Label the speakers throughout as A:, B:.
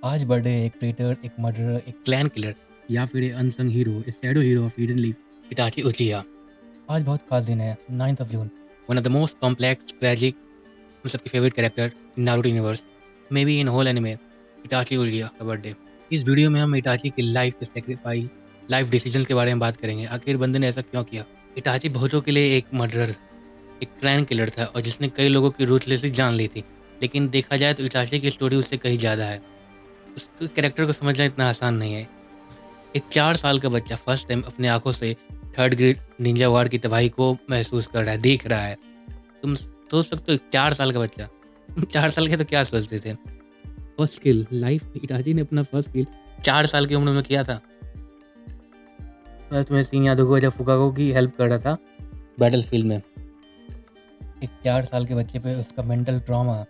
A: आज बर्थडे, एक ट्रेटर, एक मर्डरर, एक
B: क्लैन किलर या फिर a unsung hero, a shadow hero of hidden leaf, Itachi Uchiha,
A: आज बहुत खास दिन है, 9th of June.
B: one of the most complex, tragic, हम सबके favourite character in Naruto universe, may be in whole anime, Itachi Uchiha का birthday. इस video में हम इटाची की लाइफ के सेक्रीफाइस, लाइफ डिसीजन के बारे में बात करेंगे। आखिर बंदे ने ऐसा क्यों किया? इटाची बहुतों के लिए एक मर्डरर, एक क्लैन किलर था और जिसने कई लोगों की रूथलेसली जान ली थी। लेकिन देखा जाए तो इटाची की स्टोरी उससे कहीं ज़्यादा है। उस कैरेक्टर को समझना इतना आसान नहीं है। एक 4 साल का बच्चा फर्स्ट टाइम अपनी आँखों से थर्ड ग्रेड निंजा वार की तबाही को महसूस कर रहा है, देख रहा है। तुम सोच सकते हो 4 साल का बच्चा। 4 साल के तो क्या सोचते थे? फर्स्ट किल लाइफ इटाची ने अपना फर्स्ट किल 4 साल की उम्र में किया था। मैं तुम्हें सीन याद होगा जब फुकागो की हेल्प कर रहा था बैटलफील्ड में।
A: एक 4 साल के बच्चे पे उसका मेंटल ट्रॉमा।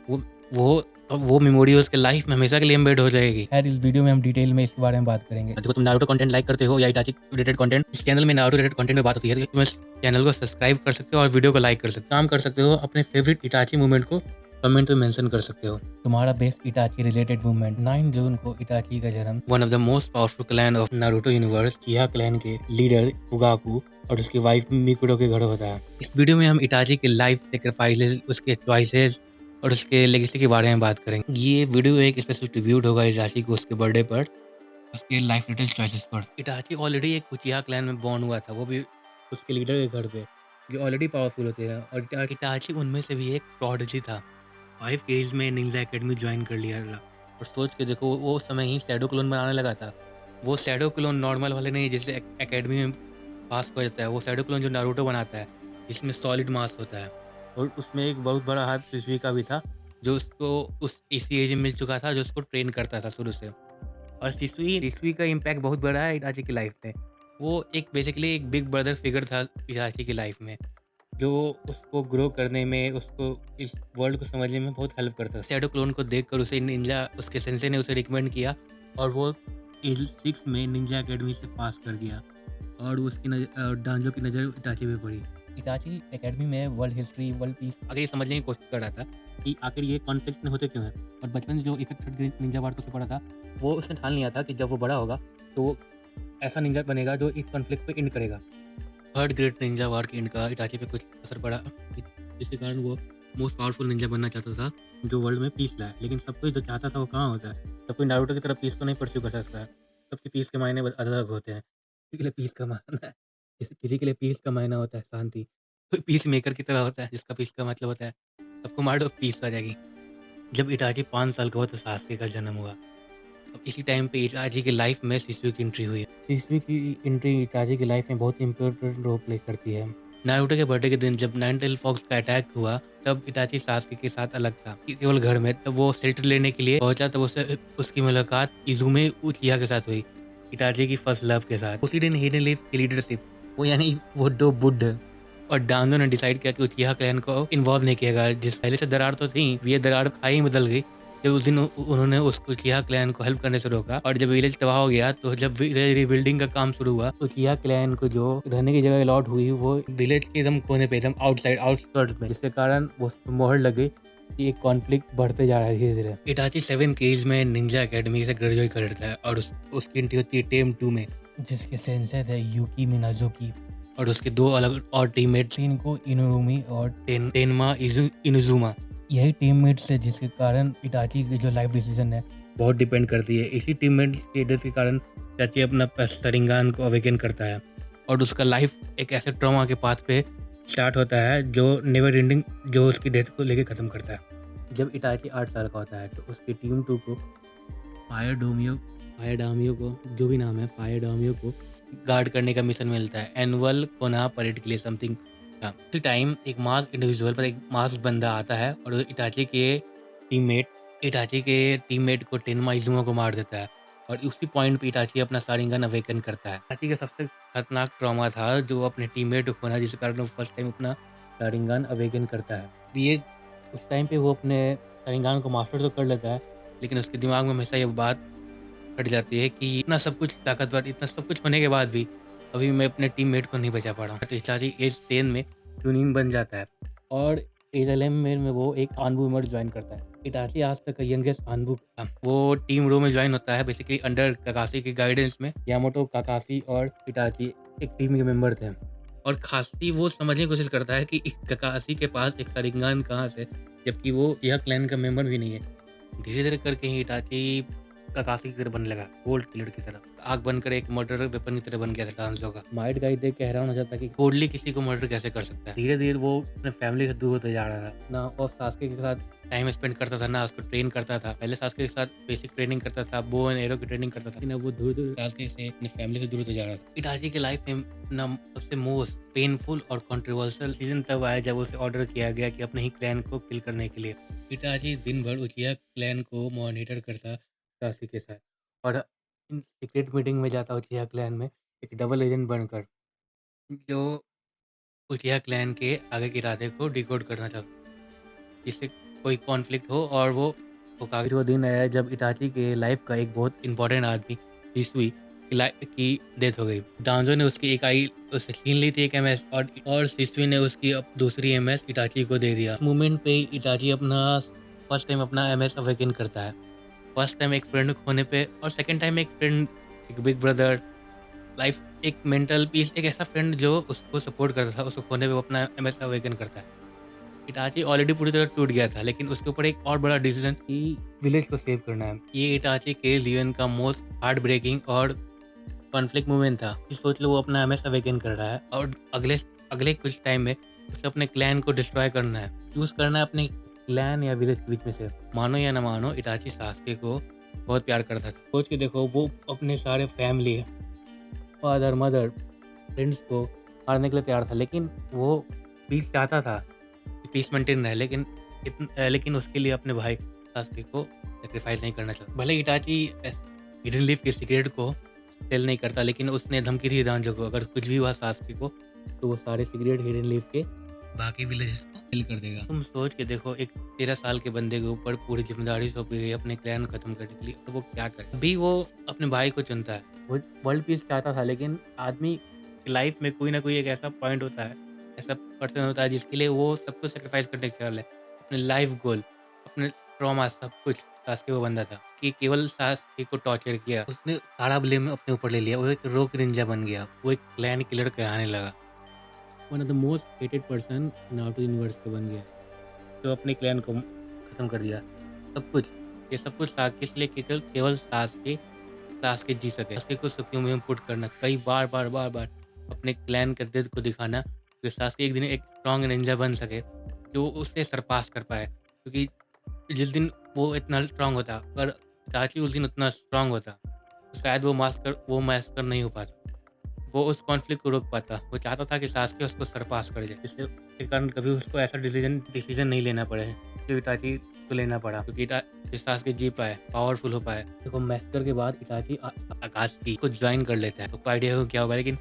B: वो वो वो मेमोरी उसके लाइफ में हमेशा के लिए एम्बेड हो जाएगी।
A: खैर, इस वीडियो में हम डिटेल में इसके बारे में बात करेंगे।
B: देखो तुम नारुतो कंटेंट लाइक करते हो या इटाची रिलेटेड कंटेंट, इस चैनल में नारुतो रिलेटेड कंटेंट में बात होती है, तो तुम इस चैनल को सब्सक्राइब कर सकते हो और वीडियो को लाइक कर सकते हो। काम कर सकते हो, अपने फेवरेट इटाची मूवमेंट को कमेंट में मेंशन कर सकते हो।
A: तुम्हारा बेस्ट इटाची रिलेटेड मूवमेंट। 9 जून को इटाची का जन्म।
B: One of the most powerful clan of Naruto universe, Uchiha clan के लीडर फुगाकू और उसकी वाइफ मिकुडो के घर होता है। इस वीडियो में हम इटाची की लाइफ सेक्रीफाइसेस, उसके चॉइसेस और उसके लेगेसी के बारे में बात करेंगे। ये वीडियो एक स्पेशल ट्रिब्यूट होगा इटाची को उसके बर्थडे पर, उसके लाइफ रिलेटेड चॉइसेस पर। इटाची ऑलरेडी एक उचिहा क्लैन में बॉर्न हुआ था, वो भी उसके लीडर के घर पे, जो ऑलरेडी पावरफुल होते हैं। और इटाची उनमें से भी एक प्रोडिजी था। 5 के एज में निंजा एकेडमी ज्वाइन कर लिया था। और सोच के देखो, वो उस समय ही शैडो क्लोन बनाने लगा था। वो शैडो क्लोन नॉर्मल वाले नहीं, जिससे एकेडमी में पास हो जाता है। वो शैडो क्लोन जो नारुतो बनाता है, जिसमें सॉलिड मास होता है। और उसमें एक बहुत बड़ा हाथ सुजुकी का भी था, जो उसको उस इसी एज में मिल चुका था, जो उसको ट्रेन करता था शुरू से। और सिसुई सिसुई का इम्पैक्ट बहुत बड़ा है इटाची की लाइफ में। वो एक बेसिकली एक बिग ब्रदर फिगर था इटाची की लाइफ में, जो उसको ग्रो करने में, उसको इस वर्ल्ड को समझने में बहुत हेल्प करता था। शैडो क्लोन को देखकर उसे निंजा, उसके सेंसे ने उसे रिकमेंड किया और वो एज 6 में निंजा एकेडमी से पास कर गया। और उसकी डांजो की नज़र इटाची पे पड़ी।
A: इटाची एकेडमी में वर्ल्ड हिस्ट्री, वर्ल्ड पीस।
B: आखिर ये समझने की कोशिश कर रहा था कि आखिर ये कॉन्फ्लिक्ट होते क्यों हैं। और बचपन में जो इफेक्ट थर्ड ग्रेड निंजा वार से पड़ा था, वो उसने ठान लिया था कि जब वो बड़ा होगा तो वो ऐसा निंजा बनेगा जो इस कॉन्फ्लिक्ट पे एंड करेगा। थर्ड ग्रेड निंजा वार के एंड का इटाची पे कुछ असर पड़ा, जिसके कारण वो मोस्ट पावरफुल निंजा बनना चाहता था, जो वर्ल्ड में पीस लाए। लेकिन सब कोई जो चाहता था वो कहाँ होता है? सब कोई नारुतो की तरह पीस को नहीं परस्यू कर सकता है। सबके पीस के मायने अलग होते हैं। किसी के लिए पीस का मायना है, किसी के लिए पीस का मायना होता है शांति। कोई पीस मेकर की तरह होता है, जिसका पीस का मतलब होता है सबको मार दो, पीस आ जाएगी। जब इटाची 5 साल का हुआ तो सास्के का जन्म हुआ। अब इसी टाइम पे इटाची की लाइफ में शिशु की एंट्री हुई। शिशु की एंट्री इटाची की लाइफ में बहुत इम्पोर्टेंट रोल प्ले करती है। नारुतो के बर्थडे के दिन जब नाइन टेल फॉक्स का अटैक हुआ, तब इटाची सास्के के साथ अलग था, केवल घर में। तब वो शेल्टर लेने के लिए पहुंचा, तब उससे उसकी मुलाकात इजुमे उचिहा के साथ हुई, इटाची की फर्स्ट लव के साथ। उसी दिन हिडन लीफ की लीडरशिप, वो यानी वो दो बुड्ढ और डांजो ने डिसाइड किया कि उचिहा क्लैन को इन्वॉल्व नहीं किया। जिस पहले से दरार तो थी, ये दरार खाई में बदल गई जब उस दिन उन्होंने उस उचिहा क्लैन को हेल्प करने से रोका। और जब विलेज तबाह हो गया, तो जब रिबिल्डिंग का काम शुरू हुआ, तो उचिहा क्लैन को जो रहने की जगह अलॉट हुई, वो विलेज के एकदम कोने पे, एकदम आउटसाइड आउटस्कर्ट्स में, जिसके कारण वो मोहर लग गई कि एक कॉन्फ्लिक्ट बढ़ते जा रहा है धीरे धीरे। इटाची 7 के एज में निंजा एकेडमी से ग्रेजुएट करता है और उसकी एंट्री होती है टेम 2 में,
A: जिसके सेंसे थे यूकी मिनाजुकी।
B: और उसके दो अलग और टीममेट्स,
A: इनको इनुरुमी और
B: टेनमा इनुजुमा।
A: यही टीममेट्स है जिसके कारण इटाची की जो लाइफ डिसीजन है
B: बहुत डिपेंड करती है। इसी टीममेट्स की डेथ के कारण चाची अपना शरिंगान को अवेकन करता है और उसका लाइफ एक ऐसे ट्रॉमा के पाथ पे स्टार्ट होता है जो नेवर एंडिंग, जो उसकी डेथ को लेके ख़त्म करता है। जब इटाची 8 साल का होता है, तो उसकी टीम 2 को फायर डामियो को, जो भी नाम है, फायर डामियो को गार्ड करने का मिशन मिलता है, एनुअल कोना परेड के लिए समथिंग था। उसी टाइम एक मास्क इंडिविजुअल पर एक मास्क बंदा आता है और टीममेट इटाची के टीममेट को टेनमा इजुमा को मार देता है। और उसी पॉइंट पे इटाची अपना शारिंगन अवेकन करता है। इटाची का सबसे खतरनाक ट्रॉमा था जो अपने टीममेट को खोना, जिस कारण वो फर्स्ट टाइम अपना शारिंगन अवेकन करता है। ये उस टाइम पे वो अपने शारिंगन को मास्टर तो कर लेता है, लेकिन उसके दिमाग में हमेशा ये बात हट जाती है कि इतना सब कुछ ताकतवर, इतना सब कुछ होने के बाद भी अभी मैं अपने टीममेट को नहीं बचा पा रहा हूँ। तो इटाची एज 10 में चुनिन बन जाता है और एजलेम में वो एक आनबू मेंबर ज्वाइन करता है। इटाची आज तक का यंगेस्ट आनबू था। वो टीम रो में ज्वाइन होता है बेसिकली अंडर काकाशी के गाइडेंस में। यामाटो, काकाशी और इटाची एक टीम के मेंबर थे। और खासी वो समझने की कोशिश करता है कि काकाशी के पास एक शारिंगान कहाँ से, जबकि वो यह क्लैन का मेंबर भी नहीं है। धीरे-धीरे करके ही इटाची काकाशी की तरह बनने लगा, गोल्ड किलर की तरह। आग बनकर एक मर्डर वेपन की तरह बन गया था डांजो का। माइट गाई देख के हैरान हो जाता है कि कोडली किसी को मर्डर कैसे कर सकता है। धीरे-धीरे वो अपने फैमिली से दूर होते जा रहा था। ना वो सास्के के साथ टाइम स्पेंड करता था, ना उसको ट्रेन करता था। पहले सास्के के साथ बेसिक ट्रेनिंग करता था, बो एंड एरो की ट्रेनिंग करता था। लेकिन अब वो दूर-दूर सास्के से अपनी फैमिली से दूर होते जा रहा था। इटाची की लाइफ में ना सबसे मोस्ट पेनफुल और कंट्रोवर्शियल सीज़न तब आया जब उसे ऑर्डर किया गया कि अपने ही क्लैन को किल करने के लिए। इटाची दिन भर उचिया क्लैन को मॉनिटर करता सास्के के साथ और सीक्रेट मीटिंग में जाता उचिया क्लैन में एक डबल एजेंट बनकर, जो उचिया क्लैन के आगे के इरादे को डिकोड करना चाहता, जिससे कोई कॉन्फ्लिक्ट हो और वो होकागे। वो दिन आया जब इटाची के लाइफ का एक बहुत इंपॉर्टेंट आदमी हिसुई की डेथ हो गई। डांजो ने उसकी एक आई उससे छीन ली थी एक एमएस और सिसुई ने उसकी दूसरी एमएस इटाची को दे दिया। मोमेंट पे इटाची अपना फर्स्ट टाइम अपना एमएस अवेकन करता है। फर्स्ट टाइम एक फ्रेंड खोने पे और सेकंड टाइम एक फ्रेंड, एक बिग ब्रदर, लाइफ एक मेंटल पीस, एक ऐसा फ्रेंड जो उसको सपोर्ट करता था, उसको खोने पे वो अपना एमएस अवेकन करता है। इटाची ऑलरेडी पूरी तरह टूट गया था, लेकिन उसके ऊपर एक और बड़ा डिसीजन कि विलेज को सेव करना है। ये इटाची के जीवन का मोस्ट हार्ट ब्रेकिंग और कॉन्फ्लिक्ट मोमेंट था कि सोच लो वो अपना एमएस अवेकन कर रहा है और अगले अगले कुछ टाइम में उसे अपने क्लैन को डिस्ट्रॉय करना है, चूज करना है अपने क्लैन या विलेज के बीच में से। मानो या ना मानो इटाची सास्के को बहुत प्यार करता था। सोच के देखो वो अपने सारे फैमिली, फादर, मदर, फ्रेंड्स को मारने के लिए तैयार था, लेकिन वो पीस चाहता था कि पीस मेंटेन रहे, लेकिन उसके लिए अपने भाई सास्के को सैक्रिफाइस नहीं करना चाहता। भले इटाची हिडन लीफ के सीक्रेट को टेल नहीं करता, लेकिन उसने धमकी दी डांजो को अगर कुछ भी हुआ सास्के को तो वो सारे सीक्रेट हिडन लीफ के बाकी विलेजेस को किल कर देगा। तुम सोच के देखो एक 13 साल के बंदे के ऊपर पूरी जिम्मेदारी सौंपी गई अपने क्लैन को खत्म करने के लिए, तो वो क्या करे। अभी वो अपने भाई को चुनता है। वो वर्ल्ड पीस चाहता था, लेकिन आदमी की लाइफ में कोई ना कोई एक ऐसा पॉइंट होता है, ऐसा पर्सन होता है जिसके लिए वो सब कुछ सेक्रीफाइस करने को तैयार है। अपने लाइफ गोल, अपने ट्रॉमा, सब कुछ सास्के वो बंदा था कि केवल सास्के को टॉर्चर किया। उसने सारा ब्लेम अपने ऊपर ले लिया। वो एक रोक निंजा बन गया। वो एक क्लैन किलर कहलाने लगा। One of the most hated person Naruto universe का बन गया, जो अपने क्लैन को खत्म कर दिया। सब कुछ, ये सब कुछ सास्के इसलिए केवल सास्के जी सके। सास्के को सुखियोमी में पुट करना, कई बार अपने क्लैन के दर्द को दिखाना कि सास्के एक दिन एक स्ट्रॉन्ग निंजा बन सके, जो उसे सरपास कर पाए। क्योंकि जिस दिन वो इतना स्ट्रॉन्ग होता, अगर इताची उस दिन उतना स्ट्रॉन्ग होता, तो शायद वो मैस्कर नहीं हो पाता। वो उस कॉन्फ्लिक्ट को रोक पाता। वो चाहता था कि सास्के उसको सरपास कर दे, जिसके कारण कभी उसको ऐसा डिसीजन नहीं लेना पड़े जो इटाची को लेना पड़ा, क्योंकि सास्के जी पाए, पावरफुल हो पाए। देखो मैस्कर के बाद इटाची अकात्सुकी को ज्वाइन कर लेता है, तो आइडिया हो क्या होगा, लेकिन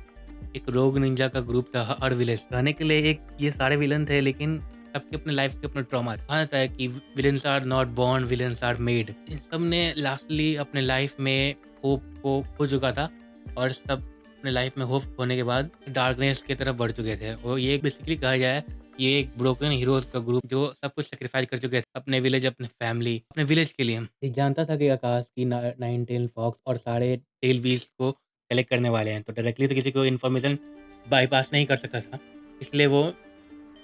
B: एक रोग निंजा का ग्रुप था हर विलेज रहने के लिए। एक ये सारे विलन थे, लेकिन सबके अपने लाइफ के अपने ट्रॉमा था। कहा जाता है कि villains are not born, villains are made. इन सब ने लास्टली अपने लाइफ में होप को खो चुका था और सब अपने लाइफ में होप खोने के बाद डार्कनेस की तरफ बढ़ चुके थे। वो ये बेसिकली कहा जाए, ये एक ब्रोकन हीरोज का ग्रुप जो सब कुछ सेक्रीफाइस कर चुके थे अपने विलेज, अपने फैमिली, अपने विलेज के लिए। ये जानता था कि आकाश की नाइन टेल फॉक्स और सारे टेल बीस्ट को कलेक्ट करने वाले हैं, तो डायरेक्टली तो किसी को इन्फॉर्मेशन बाईपास नहीं कर सकता था, इसलिए वो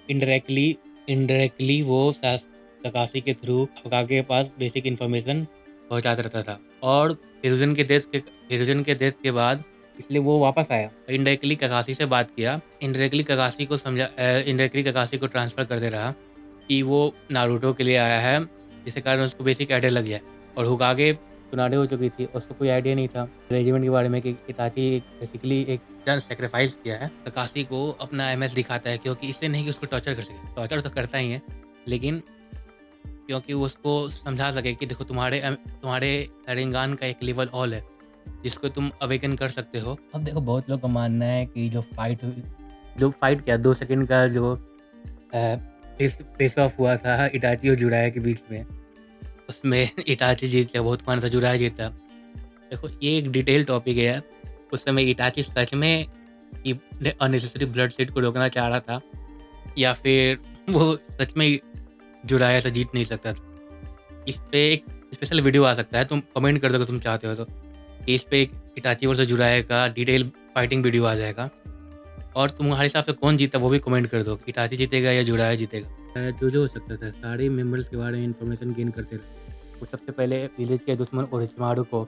B: इनडायरेक्टली इनडायरेक्टली वो काकाशी के थ्रू होकागे के पास बेसिक इन्फॉर्मेशन पहुंचाता रहता था। और हिरुजन के डेथ के बाद इसलिए वो वापस आया, इनडायरेक्टली काकाशी से बात किया, इनडायरेक्टली काकाशी को ट्रांसफ़र कर दे रहा कि वो नारुतो के लिए आया है, जिसके कारण उसको बेसिक आइडिया लग गया। और होकागे सुनाडे हो चुकी थी, उसको कोई आइडिया नहीं था रेजिमेंट के बारे में कि इताची बेसिकली एक जन सैक्रिफाइस किया है। काकाशी को अपना एमएस दिखाता है, क्योंकि इसलिए नहीं कि उसको टॉर्चर कर सके, टॉर्चर तो करता ही है, लेकिन क्योंकि वो उसको समझा सके कि देखो तुम्हारे शारिंगान का एक लेवल और है, जिसको तुम अवेकन कर सकते हो। अब देखो बहुत लोग का मानना है कि जो फाइट क्या 2 सेकंड का जो फेस ऑफ हुआ था इटाची और जुराया के बीच में, उसमें इटाची जीत गया, बहुत माना था जुराया जीता। देखो ये एक डिटेल टॉपिक है। उस समय इटाची सच में कि अननेसेसरी ब्लड शेड को रोकना चाह रहा था, या फिर वो सच में ही जुराया से जीत नहीं सकता था। इस पे एक स्पेशल वीडियो आ सकता है, तुम कमेंट कर दो अगर तुम चाहते हो तो, कि इस पे एक इटाची वर्सेस जुराया का डिटेल फाइटिंग वीडियो आ जाएगा और तुम्हारे हिसाब से कौन जीता वो भी कमेंट कर दो, इटाची जीतेगा या जुराया जीतेगा। जो हो सकता था, सारे मेंबर्स के बारे में इन्फॉर्मेशन गेन करते रहे। वो सबसे पहले विलेज के दुश्मन ओरोचिमारू को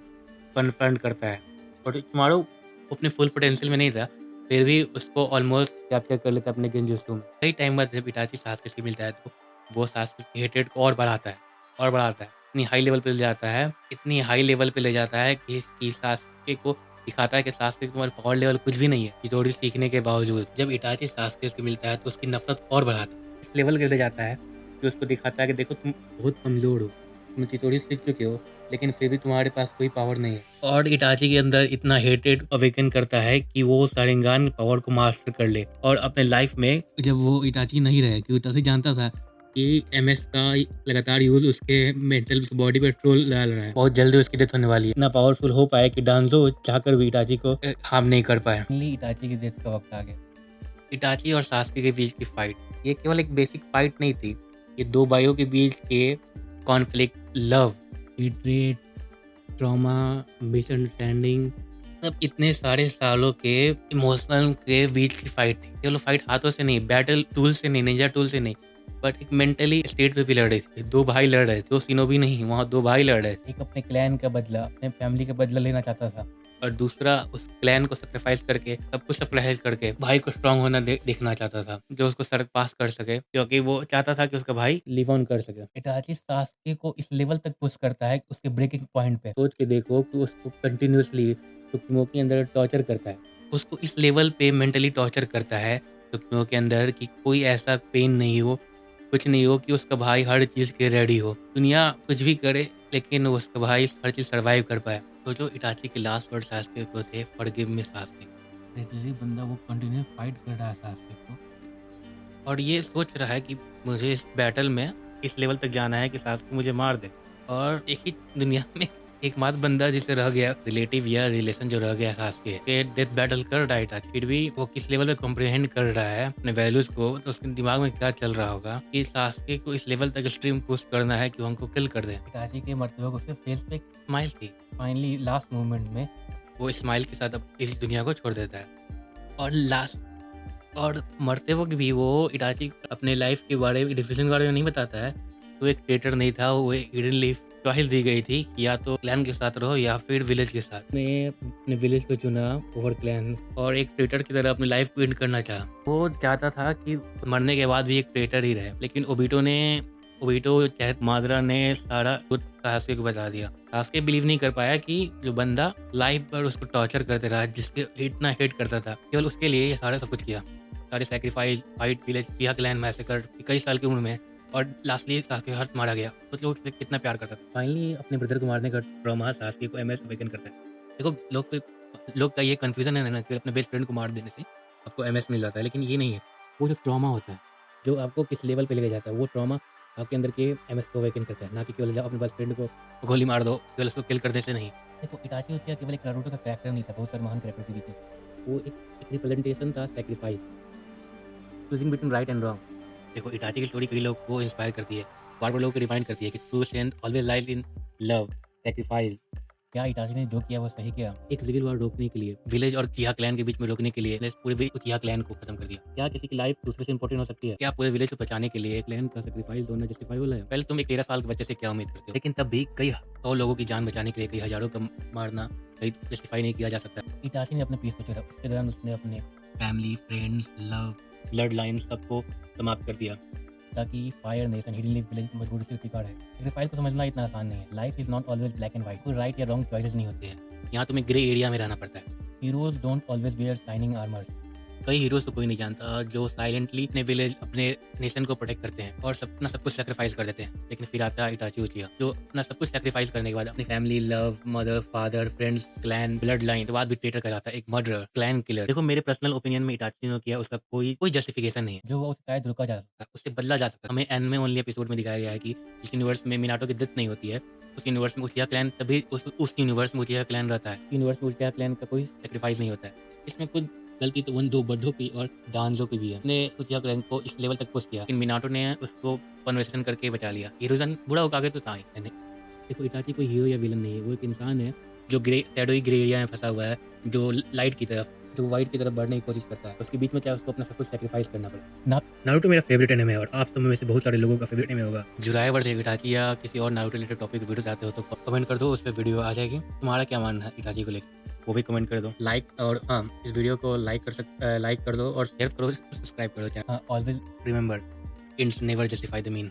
B: कन्फ्रंट करता है। ओरोचिमारू अपने फुल पोटेंशियल में नहीं था, फिर भी उसको ऑलमोस्ट कैप्चर कर लेता है अपने गेंजुत्सु में। कई टाइम बाद जब इटाची सास्के से मिलता है तो वो सास्के की हेटेड को और बढ़ाता है और बढ़ाता है। इतनी हाई लेवल पे ले जाता है, इतनी हाई लेवल पे ले जाता है कि सास्के को दिखाता है कि सास्के तुम्हारा पावर लेवल कुछ भी नहीं है, चितोड़ी सीखने के बावजूद। जब इटाची सास्के से मिलता है तो उसकी नफरत और बढ़ाता है। इस लेवल के ले जाता है कि उसको दिखाता है कि देखो तुम बहुत कमज़ोर हो, तुम चितोड़ी सीख चुके हो, लेकिन फिर भी तुम्हारे पास कोई पावर नहीं है। और इटाची के अंदर इतना हेटेड अवेकन करता है कि वो शारिंगान पावर को मास्टर कर ले और अपने लाइफ में जब वो इटाची नहीं रहे, क्योंकि इटाची जानता था कि एमएस का लगातार यूज उसके मेंटल बॉडी पे ट्रोल डाल रहा है, बहुत जल्दी उसकी डेथ होने वाली है। इतना पावरफुल हो पाए कि डांजो चाहकर भी इटाची को हार्म नहीं कर पाए।
A: फाइनली इटाची की डेथ का वक्त आ गया।
B: इटाची और सास्के के बीच की फाइट, ये केवल एक बेसिक फाइट नहीं थी, ये दो भाइयों के बीच के conflict, love, hatred, trauma, misunderstanding, मतलब इतने सारे सालों के इमोशनल के बीच की फाइट थी। केवल फाइट हाथों से नहीं, बैटल टूल से नहीं, निंजा टूल से नहीं, बट एक मेंटली स्टेट पे भी लड़ रहे थे। दो भाई लड़ रहे थे, वो शिनोबी नहीं, वहाँ दो भाई लड़ रहे थे।
A: एक अपने क्लैन का बदला, अपने फैमिली का बदला लेना चाहता था।
B: और दूसरा उस क्लैन को सैक्रिफाइस करके, सब कुछ सैक्रिफाइस करके भाई को स्ट्रांग होना देखना चाहता था, जो उसको सड़क पास कर सके, क्योंकि वो चाहता था कि उसका भाई लिव ऑन कर सके।
A: इटाची सास्के को इस लेवल तक पुश करता है उसके ब्रेकिंग पॉइंट पे।
B: सोच के देखो कि उसको कंटिन्यूअसली सुक्रीमो के अंदर टॉर्चर करता है, उसको इस लेवल पे मेंटली टॉर्चर करता है सुक्रीमो के अंदर कि कोई ऐसा पेन नहीं हो, कुछ नहीं हो, कि उसका भाई हर चीज़ के रेडी हो। दुनिया कुछ भी करे लेकिन उसका भाई हर चीज़ सर्वाइव कर पाए। तो जो इटाची के लास्ट वर्ड सास्के को थे, फॉरगिव मी सास्के।
A: लिटरली बंदा वो कंटिन्यू फाइट कर रहा है सास्के को।
B: और ये सोच रहा है कि मुझे इस बैटल में इस लेवल तक जाना है कि सास्के मुझे मार दे। और एक ही दुनिया में एकमात्र बंदा जिसे रह गया रिलेटिव या रिलेशन जो रह गया सास्के के डेथ बैटल कर रहा है इटाची, फिर भी वो किस लेवल पे कॉम्प्रिहेंड कर रहा है अपने वैल्यूज को, तो उसके दिमाग में क्या चल रहा होगा कि सास्के को इस लेवल तक एक्सट्रीम पुश करना है कि वो हमको किल कर दे।
A: इटाची के मरते वक्त उसके फेस पे
B: स्माइल थी,
A: फाइनली लास्ट मोमेंट में
B: वो स्माइल के साथ अब इस दुनिया को छोड़ देता है। और लास्ट और मरते वक्त भी वो इटाची अपने लाइफ के बारे में, डिसीजन के बारे में नहीं बताता है। वो एक ट्रेटर नहीं था, वो एक हिडन लीफ चॉइस दी गई थी कि या तो क्लैन के साथ रहो या फिर विलेज के साथ। ने अपने विलेज को चुना ओवर क्लैन और एक ट्रेटर की तरह अपनी लाइफ को एंड करना चाहा। वो चाहता था कि मरने के बाद भी एक ट्रेटर ही रहे, लेकिन ओबिटो चाहे मादरा ने सारा कुछ सास्के को बता दिया। सास्के बिलीव नहीं कर पाया कि जो बंदा लाइफ पर उसको टॉर्चर करते रहा, जिसके इतना हेट करता था, केवल उसके लिए ये सारा सब कुछ किया। सारे सैक्रिफाइस, फाइट, विलेज, पिया क्लैन मैसेकर, कई साल की उम्र में, और लास्टली सास्के हाथ मारा गया। कुछ लोग उससे कितना प्यार करता था। फाइनली अपने ब्रदर को मारने का ट्रॉमा सास्के को एमएस अवेकन करता है। देखो लोग का ये कन्फ्यूजन है ना कि अपने बेस्ट फ्रेंड को मार देने से आपको एमएस मिल जाता है, लेकिन ये नहीं है। वो जो ट्रॉमा होता है, जो आपको किस लेवल पे लेके जाता है, वो ट्रॉमा आपके अंदर के एमएस को अवेकन करता है, ना कि केवल अपने बेस्ट फ्रेंड को गोली मार दो, केवल उसको किल कर देते नहीं।
A: देखो इटाची उचिया केवल एक नारुतो का कैरेक्टर नहीं था, बहुत सारे महान कैरेक्टर के बीच में।
B: वो एक रिप्रेजेंटेशन था sacrifice, choosing between right and wrong. देखो इटाची की स्टोरी कई लोग को इंस्पायर करती है, बार बार लोगों को रिमाइंड करती है कि true strength always lies in love, sacrifice.
A: क्या इटाची ने जो किया वो सही किया?
B: एक सिविल वॉर रोकने के लिए, विलेज और उचिहा क्लैन के बीच में रोकने के लिए ने पूरे उचिहा क्लैन को खत्म कर दिया। क्या किसी की लाइफ दूसरे से इंपॉर्टेंट हो सकती है? क्या पूरे विलेज को बचाने के लिए क्लैन का सैक्रिफाइस होना जस्टिफाइबल है? पहले तुम एक 13 साल के बच्चे से क्या उम्मीद करते हो? लेकिन तब भी कई 100 लोगों की जान बचाने के लिए, कई हजारों का मारना कहीं जस्टिफाई नहीं किया जा सकता।
A: इटाची ने अपने पीस को चुरा, उसके दौरान उसने अपने
B: family, friends, love, blood line सबको समाप्त कर दिया।
A: ताकि fire nation hidden leaf village मजबूरी से टिका रहे। सैक्रिफाइस को समझना इतना आसान नहीं है। Life is not always black and white, कोई राइट या रॉन्ग चॉइसेस नहीं होते हैं।
B: यहाँ तुम्हें ग्रे एरिया में रहना पड़ता है।
A: Heroes don't always wear shining armours.
B: कई हीरोज को कोई नहीं जानता जो साइलेंटली अपने विलेज, अपने नेशन को प्रोटेक्ट करते हैं और अपना सब कुछ सेक्रीफाइस कर देते हैं। लेकिन फिर आता है इटाची उचिहा, जो अपना सब कुछ सेक्रीफाइस करने के बाद अपनी family, love, mother, father, friends, clan, blood line के बाद भी ट्रेटर कहलाता है, एक मर्डरर, क्लैन किलर। देखो मेरे पर्सनल ओपिनियन में इटाची ने किया उसका कोई जस्टिफिकेशन नहीं है।
A: जो वो शायद रुका जा सकता।
B: उससे बदला जा सकता है। हमें एनिमे ओनली एपिसोड में दिखाया गया है कि जिस यूनिवर्स में मिनाटो की डेथ नहीं होती है, उस यूनिवर्स में उचिहा क्लैन तभी उस यूनिवर्स में उचिहा क्लैन रहता है। यूनिवर्स में उचिहा क्लैन का कोई सैक्रिफाइस नहीं होता है। इसमें कुछ गलती तो वन दो बड्ढों की और डांजो की भी है। ने उचिया रैंक को इस लेवल तक पुश किया, लेकिन मिनाटो ने उसको कन्वर्सेशन करके बचा लिया। हिरोजन बूढ़ा होकर आगे तो था ही। देखो इटाची कोई हीरो या विलन नहीं है, वो एक इंसान है जो शैडोई ग्रे एरिया में फंसा हुआ है, जो लाइट की तरफ, जो वाइट की तरफ बढ़ने की कोशिश करता है। उसके बीच में चाहे उसको अपना सब कुछ सैक्रिफाइस करना पड़े। नारुतो मेरा फेवरेट एनिमे है और आप सब में से बहुत सारे लोगों का फेवरेट एनिमे होगा। जुलाई वर्ष इटाची या किसी और नारुतो रिलेटेड टॉपिक वीडियो चाहते हो तो कमेंट कर दो, उस पर वीडियो आ जाएगी। तुम्हारा क्या मानना है इटाची को लेकर, वो भी कमेंट कर दो। लाइक और हाँ, इस वीडियो को लाइक कर दो और शेयर करो, सब्सक्राइब करो channel.
A: Always
B: remember, ends never justify the mean.